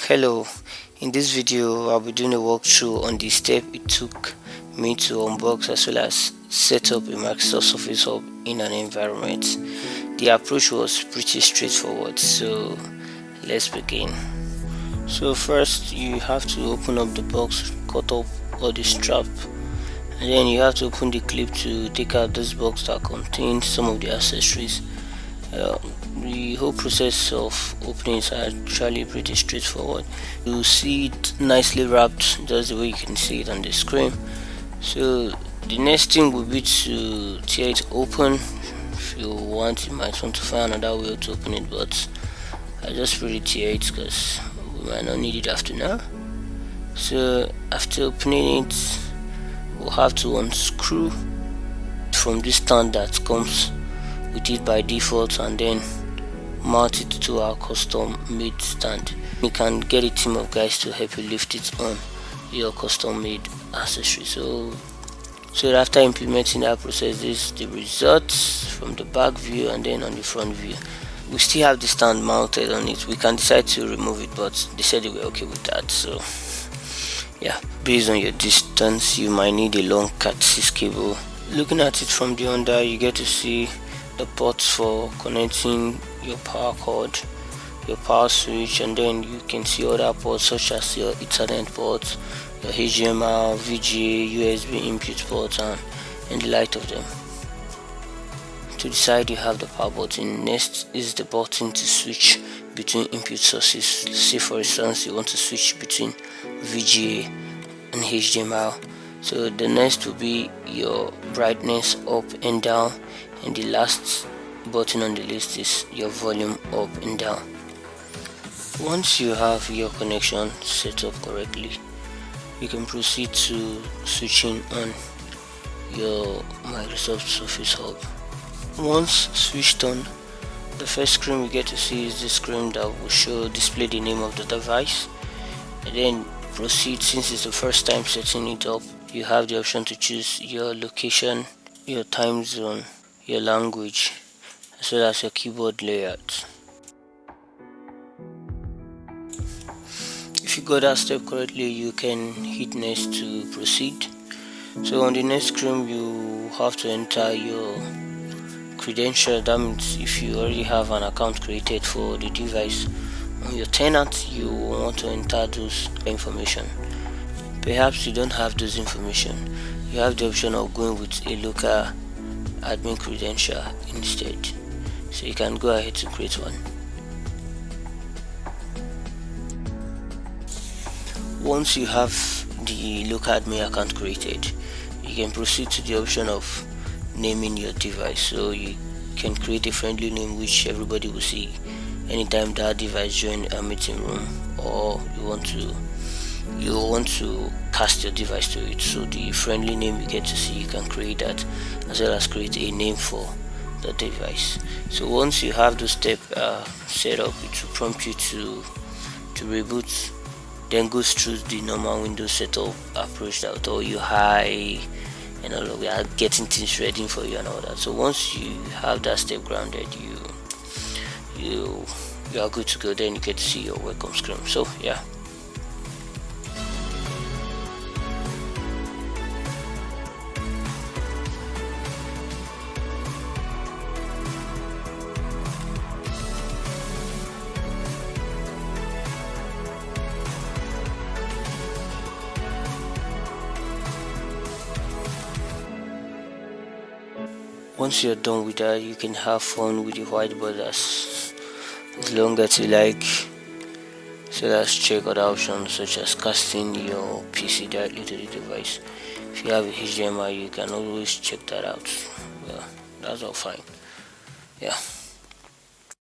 Hello, in this video I'll be doing a walkthrough on the step it took me to unbox as well as set up a Microsoft Surface Hub in an environment. The approach was pretty straightforward, so let's begin. So first you have to open up the box, cut up all the strap, and then you have to open the clip to take out this box that contains some of the accessories. The whole process of opening is actually pretty straightforward. You see it nicely wrapped just the way you can see it on the screen. So the next thing will be to tear it open. If you want, you might want to find another way to open it, but I just really tear it because we might not need it after now. So after opening it, we'll have to unscrew from this stand that comes with it by default and then mount it to our custom made stand. You can get a team of guys to help you lift it on your custom made accessory. So after implementing that process, this is the results from the back view and then on the front view. We still have the stand mounted on it. We can decide to remove it, but they said they were okay with that. So yeah, based on your distance, you might need a long Cat6 cable. Looking at it from the under, you get to see the ports for connecting your power cord, your power switch, and then you can see other ports such as your Ethernet ports, your HDMI, VGA, USB input ports, and the like of them. To the side you have the power button. Next is the button to switch between input sources. Say for instance you want to switch between VGA and HDMI. So the next will be your brightness up and down, and the last button on the list is your volume up and down. Once you have your connection set up correctly, you can proceed to switching on your Microsoft Surface Hub. Once switched on, the first screen we get to see is the screen that will display the name of the device, and then proceed. Since it's the first time setting it up, you have the option to choose your location, your time zone, your language, as well as your keyboard layout. If you got that step correctly, you can hit next to proceed. So on the next screen you have to enter your credential. That means if you already have an account created for the device on your tenant, you want to enter those information. Perhaps you don't have those information, you have the option of going with a local admin credential instead, so you can go ahead to create one. Once you have the local admin account created, you can proceed to the option of naming your device. So you can create a friendly name which everybody will see anytime that device joins a meeting room, or you want to cast your device to it. So the friendly name you get to see, you can create that, as well as create a name for the device. So once you have the step set up, it will prompt you to reboot, then goes through the normal Windows setup approach that will tell you hi and all of that, getting things ready for you and all that. So once you have that step grounded, you are good to go. Then you get to see your welcome screen. So yeah. Once you're done with that, you can have fun with the whiteboard as long as you like. So let's check other options such as casting your PC directly to the device. If you have a HDMI, you can always check that out. Well, that's all fine. Yeah.